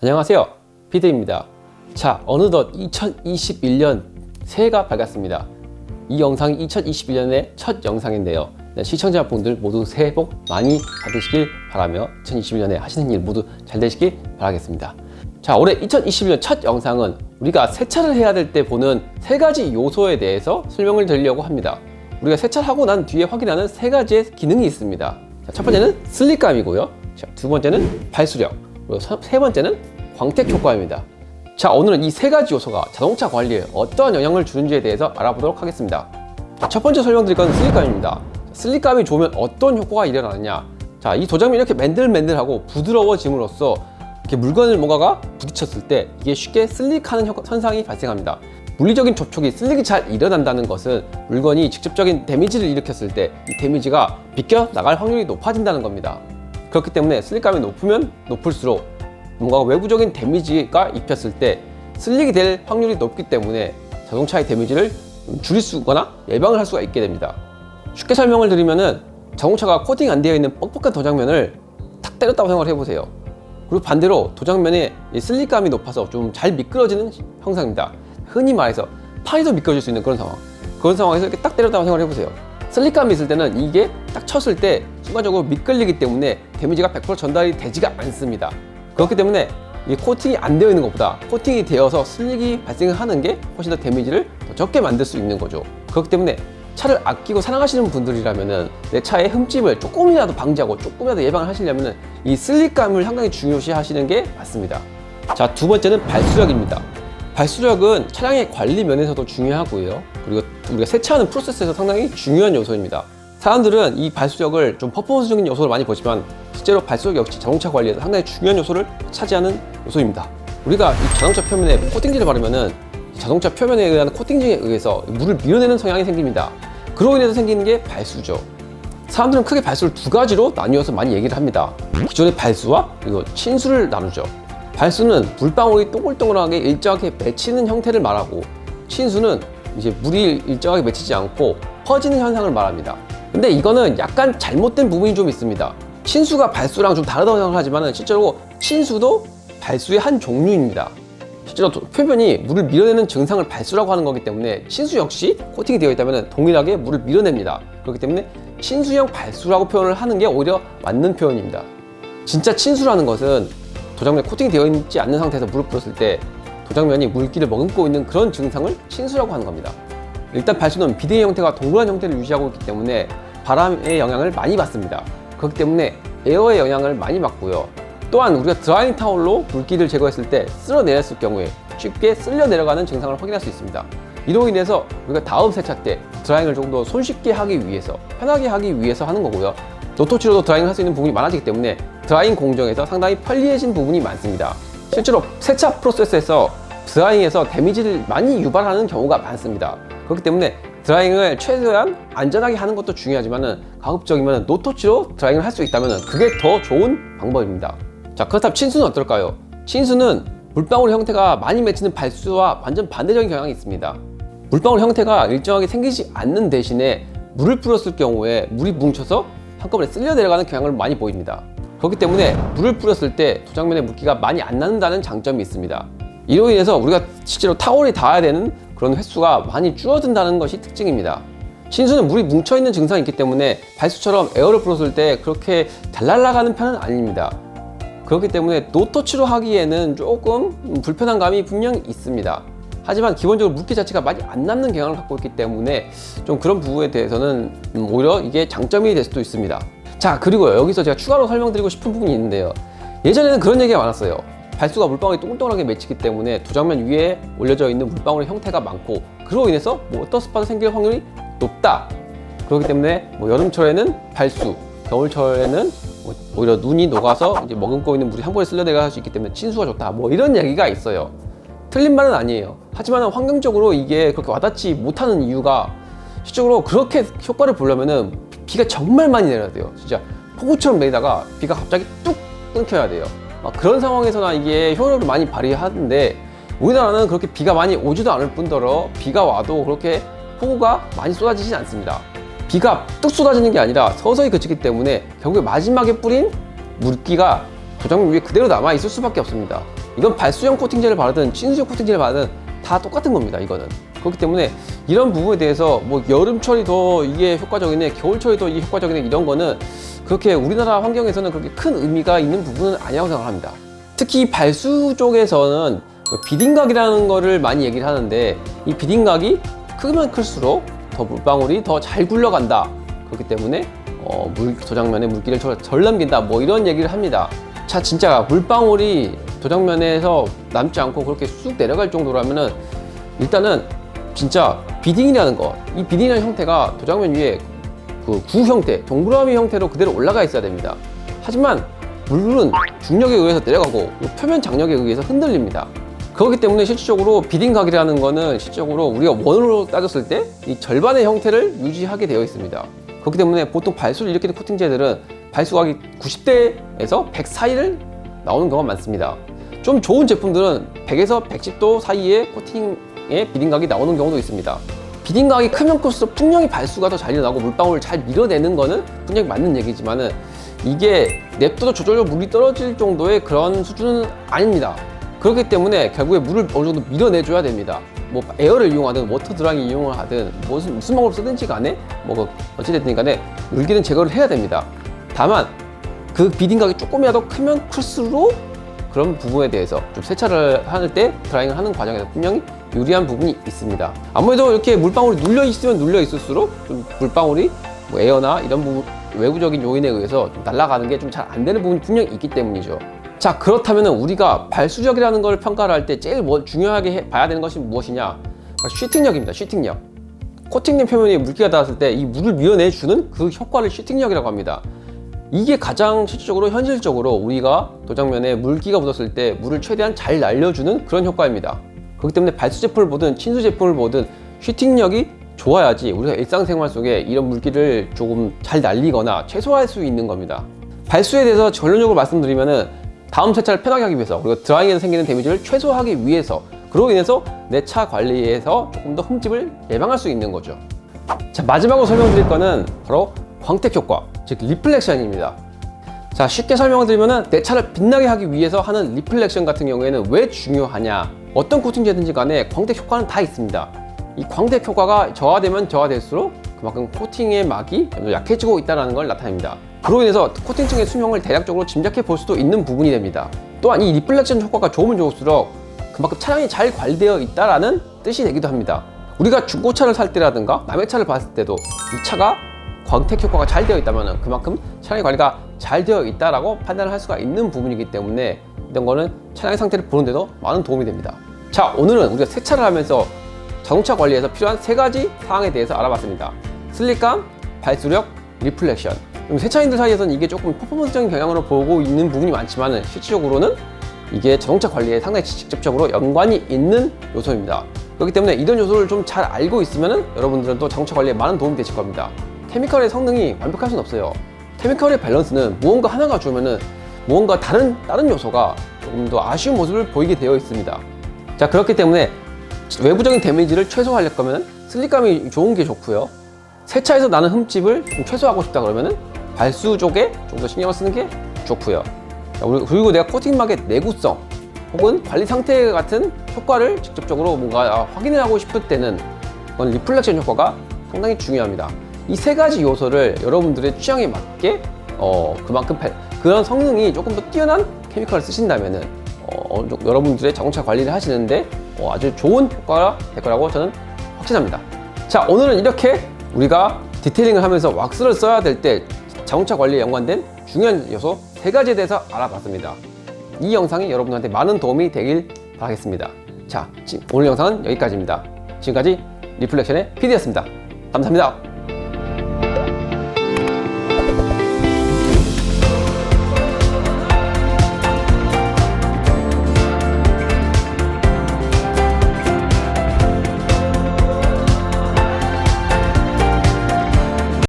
안녕하세요, 피드입니다. 자, 어느덧 2021년 새해가 밝았습니다. 이 영상이 2021년의 첫 영상인데요. 시청자분들 모두 새해 복 많이 받으시길 바라며 2021년에 하시는 일 모두 잘 되시길 바라겠습니다. 자, 올해 2021년 첫 영상은 우리가 세차를 해야 될 때 보는 세 가지 요소에 대해서 설명을 드리려고 합니다. 우리가 세차를 하고 난 뒤에 확인하는 세 가지의 기능이 있습니다. 자, 첫 번째는 슬립감이고요. 자, 두 번째는 발수력, 그리고 세 번째는 광택 효과입니다. 자, 오늘은 이 세 가지 요소가 자동차 관리에 어떠한 영향을 주는지에 대해서 알아보도록 하겠습니다. 자, 첫 번째 설명드릴 건 슬립감입니다. 슬립감이 좋으면 어떤 효과가 일어나느냐. 자, 이 도장면이 이렇게 맨들맨들하고 부드러워짐으로써 이렇게 물건을 뭔가가 부딪혔을 때 이게 쉽게 슬릭하는 현상이 발생합니다. 물리적인 접촉이 슬릭이 잘 일어난다는 것은 물건이 직접적인 데미지를 일으켰을 때 이 데미지가 비껴 나갈 확률이 높아진다는 겁니다. 그렇기 때문에 슬립감이 높으면 높을수록 뭔가 외부적인 데미지가 입혔을 때 슬릭이 될 확률이 높기 때문에 자동차의 데미지를 줄일 수거나 예방을 할 수가 있게 됩니다. 쉽게 설명을 드리면은 자동차가 코팅 안 되어 있는 뻑뻑한 도장면을 탁 때렸다고 생각을 해보세요. 그리고 반대로 도장면에 슬릭감이 높아서 좀 잘 미끄러지는 형상입니다. 흔히 말해서 파이도 미끄러질 수 있는 그런 상황. 그런 상황에서 이렇게 딱 때렸다고 생각을 해보세요. 슬릭감이 있을 때는 이게 딱 쳤을 때 순간적으로 미끌리기 때문에 데미지가 100% 전달이 되지가 않습니다. 그렇기 때문에 이 코팅이 안 되어 있는 것보다 코팅이 되어서 슬릭이 발생하는 게 훨씬 더 데미지를 더 적게 만들 수 있는 거죠. 그렇기 때문에 차를 아끼고 사랑하시는 분들이라면은 내 차의 흠집을 조금이라도 방지하고 조금이라도 예방을 하시려면은 이 슬릭감을 상당히 중요시 하시는 게 맞습니다. 자, 두 번째는 발수력입니다. 발수력은 차량의 관리 면에서도 중요하고요. 그리고 우리가 세차하는 프로세스에서 상당히 중요한 요소입니다. 사람들은 이 발수력을 좀 퍼포먼스적인 요소를 많이 보지만 실제로 발수력 역시 자동차 관리에서 상당히 중요한 요소를 차지하는 요소입니다. 우리가 이 자동차 표면에 코팅지를 바르면은 자동차 표면에 의한 코팅지에 의해서 물을 밀어내는 성향이 생깁니다. 그로 인해서 생기는 게 발수죠. 사람들은 크게 발수를 두 가지로 나뉘어서 많이 얘기를 합니다. 기존의 발수와 그리고 친수를 나누죠. 발수는 물방울이 동글동글하게 일정하게 맺히는 형태를 말하고, 친수는 이제 물이 일정하게 맺히지 않고 퍼지는 현상을 말합니다. 근데 이거는 약간 잘못된 부분이 좀 있습니다. 친수가 발수랑 좀 다르다고 생각하지만 실제로 친수도 발수의 한 종류입니다. 실제로 표면이 물을 밀어내는 증상을 발수라고 하는 거기 때문에 친수 역시 코팅이 되어 있다면 동일하게 물을 밀어냅니다. 그렇기 때문에 친수형 발수라고 표현을 하는 게 오히려 맞는 표현입니다. 진짜 친수라는 것은 도장면에 코팅이 되어 있지 않는 상태에서 물을 뿌렸을 때 도장면이 물기를 머금고 있는 그런 증상을 친수라고 하는 겁니다. 일단 발수는 비대의 형태가 동그란 형태를 유지하고 있기 때문에 바람의 영향을 많이 받습니다. 그렇기 때문에 에어의 영향을 많이 받고요. 또한 우리가 드라이잉 타올로 물기를 제거했을 때 쓸어내렸을 경우에 쉽게 쓸려 내려가는 증상을 확인할 수 있습니다. 이로 인해서 우리가 다음 세차 때 드라이잉을 조금 더 손쉽게 하기 위해서, 편하게 하기 위해서 하는 거고요. 노터치로도 드라이잉을 할 수 있는 부분이 많아지기 때문에 드라이잉 공정에서 상당히 편리해진 부분이 많습니다. 실제로 세차 프로세스에서 드라이잉에서 데미지를 많이 유발하는 경우가 많습니다. 그렇기 때문에 드라이잉을 최대한 안전하게 하는 것도 중요하지만 가급적이면 노터치로 드라이잉을 할 수 있다면 그게 더 좋은 방법입니다. 자, 그렇다면 친수는 어떨까요? 친수는 물방울 형태가 많이 맺히는 발수와 완전 반대적인 경향이 있습니다. 물방울 형태가 일정하게 생기지 않는 대신에 물을 뿌렸을 경우에 물이 뭉쳐서 한꺼번에 쓸려 내려가는 경향을 많이 보입니다. 그렇기 때문에 물을 뿌렸을 때 도장면에 물기가 많이 안 나는다는 장점이 있습니다. 이로 인해서 우리가 실제로 타월이 닿아야 되는 그런 횟수가 많이 줄어든다는 것이 특징입니다. 친수는 물이 뭉쳐있는 증상이 있기 때문에 발수처럼 에어를 불었을 때 그렇게 잘 날아가는 편은 아닙니다. 그렇기 때문에 노터치로 하기에는 조금 불편한 감이 분명히 있습니다. 하지만 기본적으로 물기 자체가 많이 안 남는 경향을 갖고 있기 때문에 좀 그런 부분에 대해서는 오히려 이게 장점이 될 수도 있습니다. 자, 그리고 여기서 제가 추가로 설명드리고 싶은 부분이 있는데요. 예전에는 그런 얘기가 많았어요. 발수가 물방울이 동글동글하게 맺히기 때문에 도장면 위에 올려져 있는 물방울의 형태가 많고 그로 인해서 워터스팟이 생길 확률이 높다. 그렇기 때문에 여름철에는 발수, 겨울철에는 오히려 눈이 녹아서 이제 머금고 있는 물이 한 번에 쓸려 내려갈 수 있기 때문에 친수가 좋다. 이런 얘기가 있어요. 틀린 말은 아니에요. 하지만 환경적으로 이게 그렇게 와닿지 못하는 이유가 실적으로 그렇게 효과를 보려면은 비가 정말 많이 내려야 돼요. 진짜 폭우처럼 내리다가 비가 갑자기 뚝 끊겨야 돼요. 그런 상황에서나 이게 효력을 많이 발휘하는데 우리나라는 그렇게 비가 많이 오지도 않을 뿐더러 비가 와도 그렇게 폭우가 많이 쏟아지진 않습니다. 비가 뚝 쏟아지는 게 아니라 서서히 그치기 때문에 결국에 마지막에 뿌린 물기가 도장면 위에 그대로 남아 있을 수밖에 없습니다. 이건 발수형 코팅제를 바르든 친수형 코팅제를 바르든 다 똑같은 겁니다. 이거는. 그렇기 때문에 이런 부분에 대해서 뭐 여름철이 더 이게 효과적이네, 겨울철이 더 이게 효과적이네, 이런 거는 그렇게 우리나라 환경에서는 그렇게 큰 의미가 있는 부분은 아니라고 생각합니다. 특히 발수 쪽에서는 비딩각이라는 거를 많이 얘기를 하는데, 이 비딩각이 크면 클수록 더 물방울이 더 잘 굴러간다. 그렇기 때문에 도장면에 물기를 덜 남긴다, 뭐 이런 얘기를 합니다. 자, 진짜 물방울이 도장면에서 남지 않고 그렇게 쑥 내려갈 정도라면은 일단은 진짜 비딩이라는 거, 이 비딩이라는 형태가 도장면 위에 그 구 형태, 동그라미 형태로 그대로 올라가 있어야 됩니다. 하지만 물은 중력에 의해서 내려가고 표면 장력에 의해서 흔들립니다. 그렇기 때문에 실질적으로 비딩각이라는 거는 실질적으로 우리가 원으로 따졌을 때 이 절반의 형태를 유지하게 되어 있습니다. 그렇기 때문에 보통 발수를 일으키는 코팅제들은 발수각이 90대에서 100 사이를 나오는 경우가 많습니다. 좀 좋은 제품들은 100에서 110도 사이에 코팅의 비딩각이 나오는 경우도 있습니다. 비딩각이 크면 클수록 분명히 발수가 더 잘 일어나고 물방울을 잘 밀어내는 거는 분명히 맞는 얘기지만은 이게 냅둬도 저절로 물이 떨어질 정도의 그런 수준은 아닙니다. 그렇기 때문에 결국에 물을 어느 정도 밀어내줘야 됩니다. 뭐 에어를 이용하든 워터 드라잉 이용을 하든 무슨 방법을 쓰든지 간에 뭐 어찌됐든 간에 물기는 제거를 해야 됩니다. 다만 그 비딩각이 조금이라도 크면 클수록 그런 부분에 대해서 좀 세차를 할 때 드라잉을 하는 과정에서 분명히 유리한 부분이 있습니다. 아무래도 이렇게 물방울이 눌려 있으면 눌려 있을수록 좀 물방울이 뭐 에어나 이런 부분, 외부적인 요인에 의해서 좀 날아가는 게 좀 잘 안 되는 부분이 분명히 있기 때문이죠. 자, 그렇다면 우리가 발수력이라는 걸 평가를 할 때 제일 중요하게 봐야 되는 것이 무엇이냐? 쉬팅력입니다. 쉬팅력. 코팅된 표면에 물기가 닿았을 때 이 물을 밀어내주는 그 효과를 쉬팅력이라고 합니다. 이게 가장 실질적으로 현실적으로 우리가 도장면에 물기가 묻었을 때 물을 최대한 잘 날려주는 그런 효과입니다. 그렇기 때문에 발수 제품을 보든 친수 제품을 보든 쉬팅력이 좋아야지 우리가 일상생활 속에 이런 물기를 조금 잘 날리거나 최소화할 수 있는 겁니다. 발수에 대해서 결론적으로 말씀드리면은 다음 세차를 편하게 하기 위해서, 그리고 드라잉에서 생기는 데미지를 최소화하기 위해서, 그로 인해서 내 차 관리에서 조금 더 흠집을 예방할 수 있는 거죠. 자, 마지막으로 설명드릴 거는 바로 광택 효과, 즉 리플렉션입니다. 자, 쉽게 설명드리면은 내 차를 빛나게 하기 위해서 하는 리플렉션 같은 경우에는 왜 중요하냐? 어떤 코팅제든지 간에 광택 효과는 다 있습니다. 이 광택 효과가 저하되면 저하될수록 그만큼 코팅의 막이 약해지고 있다는 걸 나타냅니다. 그로 인해서 코팅층의 수명을 대략적으로 짐작해 볼 수도 있는 부분이 됩니다. 또한 이 리플렉션 효과가 좋으면 좋을수록 그만큼 차량이 잘 관리되어 있다는 뜻이 되기도 합니다. 우리가 중고차를 살 때라든가 남의 차를 봤을 때도 이 차가 광택 효과가 잘 되어 있다면 그만큼 차량의 관리가 잘 되어 있다라고 판단을 할 수가 있는 부분이기 때문에 이런 거는 차량의 상태를 보는 데도 많은 도움이 됩니다. 자, 오늘은 우리가 세차를 하면서 자동차 관리에서 필요한 3가지 사항에 대해서 알아봤습니다. 슬립감, 발수력, 리플렉션. 세차인들 사이에서는 이게 조금 퍼포먼스적인 경향으로 보고 있는 부분이 많지만 실질적으로는 이게 자동차 관리에 상당히 직접적으로 연관이 있는 요소입니다. 그렇기 때문에 이런 요소를 좀 잘 알고 있으면 여러분들은 또 자동차 관리에 많은 도움이 되실 겁니다. 케미컬의 성능이 완벽할 수는 없어요. 케미컬의 밸런스는 무언가 하나가 주면은 무언가 다른 요소가 조금 더 아쉬운 모습을 보이게 되어 있습니다. 자, 그렇기 때문에 외부적인 데미지를 최소화하려고 하면 슬립감이 좋은 게 좋고요. 세차에서 나는 흠집을 좀 최소화하고 싶다 그러면은 발수 쪽에 좀 더 신경을 쓰는 게 좋고요. 그리고 내가 코팅막의 내구성 혹은 관리 상태 같은 효과를 직접적으로 뭔가 확인을 하고 싶을 때는 그건 리플렉션 효과가 상당히 중요합니다. 이 3가지 요소를 여러분들의 취향에 맞게 그만큼 그런 성능이 조금 더 뛰어난 케미컬을 쓰신다면은 여러분들의 자동차 관리를 하시는데 아주 좋은 효과가 될 거라고 저는 확신합니다. 자, 오늘은 이렇게 우리가 디테일링을 하면서 왁스를 써야 될 때 자동차 관리에 연관된 중요한 요소 3가지에 대해서 알아봤습니다. 이 영상이 여러분한테 많은 도움이 되길 바라겠습니다. 자, 오늘 영상은 여기까지입니다. 지금까지 리플렉션의 PD였습니다. 감사합니다.